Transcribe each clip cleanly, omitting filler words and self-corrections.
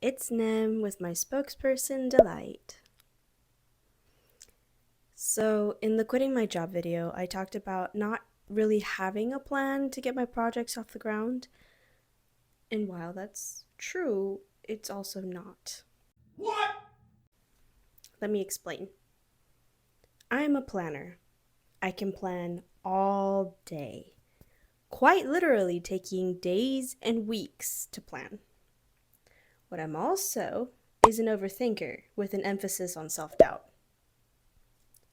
It's Nem with my spokesperson, Delight. So in the quitting my job video, I talked about not really having a plan to get my projects off the ground. And while that's true, it's also not. What? Let me explain. I'm a planner. I can plan all day, quite literally taking days and weeks to plan. What I'm also is an overthinker with an emphasis on self-doubt.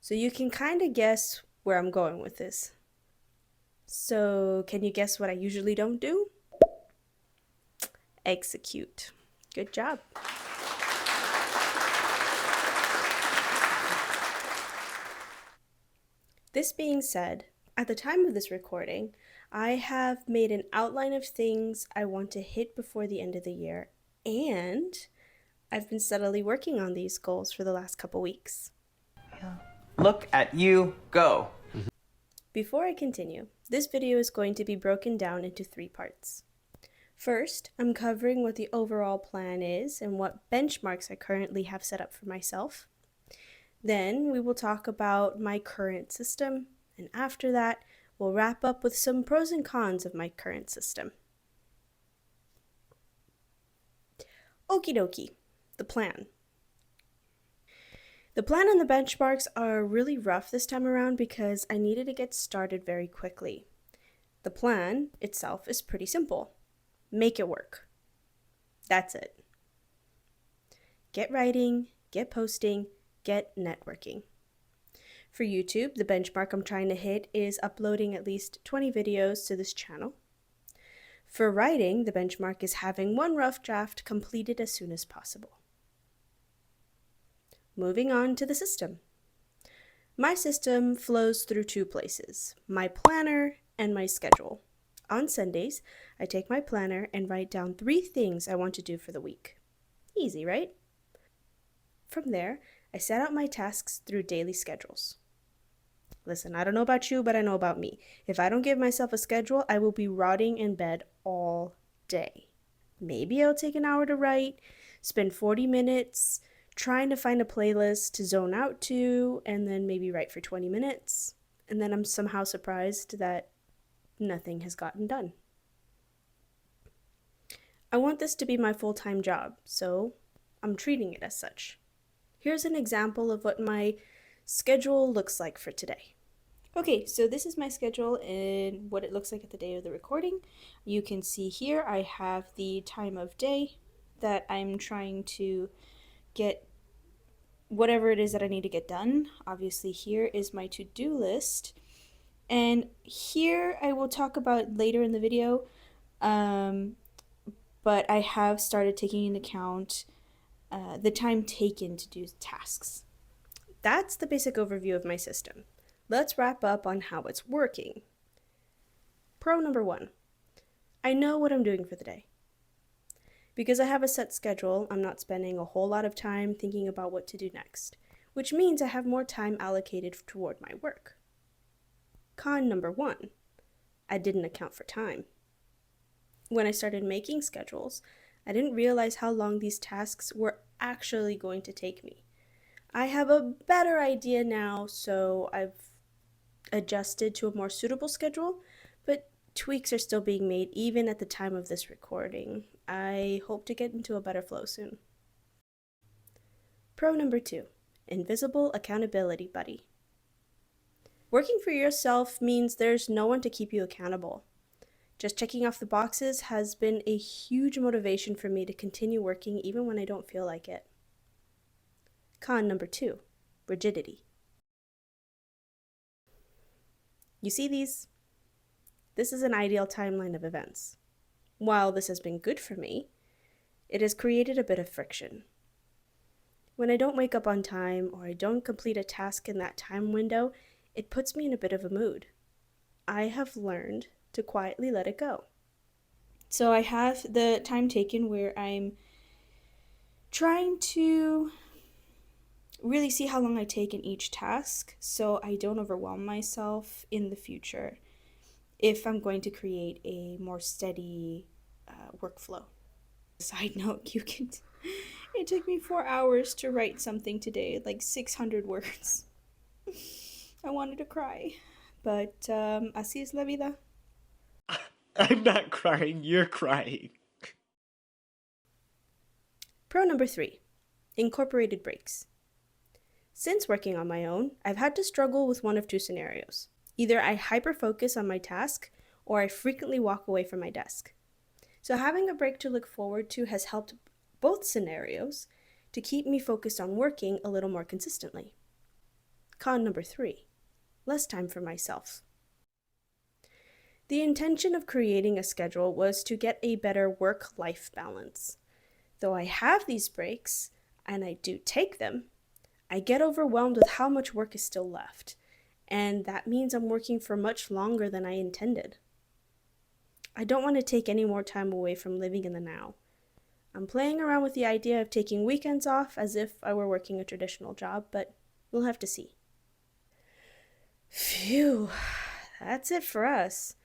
So you can kind of guess where I'm going with this. So can you guess what I usually don't do? Execute. Good job. This being said, at the time of this recording, I have made an outline of things I want to hit before the end of the year, and I've been steadily working on these goals for the last couple weeks. Look at you go. Before I continue, this video is going to be broken down into 3 parts. First, I'm covering what the overall plan is and what benchmarks I currently have set up for myself. Then we will talk about my current system, and after that, we'll wrap up with some pros and cons of my current system. Okie dokie, the plan. The plan and the benchmarks are really rough this time around because I needed to get started very quickly. The plan itself is pretty simple. Make it work. That's it. Get writing, get posting, get networking. For YouTube, the benchmark I'm trying to hit is uploading at least 20 videos to this channel. For writing, the benchmark is having 1 rough draft completed as soon as possible. Moving on to the system. My system flows through 2 places, my planner and my schedule. On Sundays, I take my planner and write down 3 things I want to do for the week. Easy, right? From there, I set out my tasks through daily schedules. Listen, I don't know about you, but I know about me. If I don't give myself a schedule, I will be rotting in bed all day. Maybe I'll take an hour to write, spend 40 minutes trying to find a playlist to zone out to, and then maybe write for 20 minutes. And then I'm somehow surprised that nothing has gotten done. I want this to be my full-time job, so I'm treating it as such. Here's an example of what my schedule looks like for today. Okay, so this is my schedule and what it looks like at the day of the recording. You can see here I have the time of day that I'm trying to get whatever it is that I need to get done. Obviously here is my to-do list. And here I will talk about later in the video, but I have started taking into account the time taken to do tasks. That's the basic overview of my system. Let's wrap up on how it's working. Pro number 1, I know what I'm doing for the day. Because I have a set schedule, I'm not spending a whole lot of time thinking about what to do next, which means I have more time allocated toward my work. Con number 1, I didn't account for time. When I started making schedules, I didn't realize how long these tasks were actually going to take me. I have a better idea now, so I've adjusted to a more suitable schedule, but tweaks are still being made even at the time of this recording. I hope to get into a better flow soon. Pro number 2, invisible accountability buddy. Working for yourself means there's no one to keep you accountable. Just checking off the boxes has been a huge motivation for me to continue working even when I don't feel like it. Con number 2, rigidity. You see these? This is an ideal timeline of events. While this has been good for me, it has created a bit of friction. When I don't wake up on time or I don't complete a task in that time window, it puts me in a bit of a mood. I have learned to quietly let it go. So I have the time taken where I'm trying to really see how long I take in each task so I don't overwhelm myself in the future if I'm going to create a more steady workflow. Side note, it took me 4 hours to write something today, like 600 words. I wanted to cry, but así es la vida. I'm not crying, you're crying. Pro number 3, incorporated breaks. Since working on my own, I've had to struggle with one of two scenarios. Either I hyper-focus on my task, or I frequently walk away from my desk. So having a break to look forward to has helped both scenarios to keep me focused on working a little more consistently. Con number 3, less time for myself. The intention of creating a schedule was to get a better work-life balance. Though I have these breaks, and I do take them, I get overwhelmed with how much work is still left, and that means I'm working for much longer than I intended. I don't want to take any more time away from living in the now. I'm playing around with the idea of taking weekends off as if I were working a traditional job, but we'll have to see. Phew, that's it for us.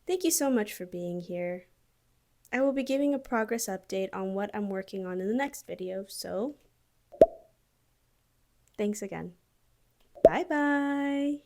Thank you so much for being here. I will be giving a progress update on what I'm working on in the next video, so thanks again. Bye-bye.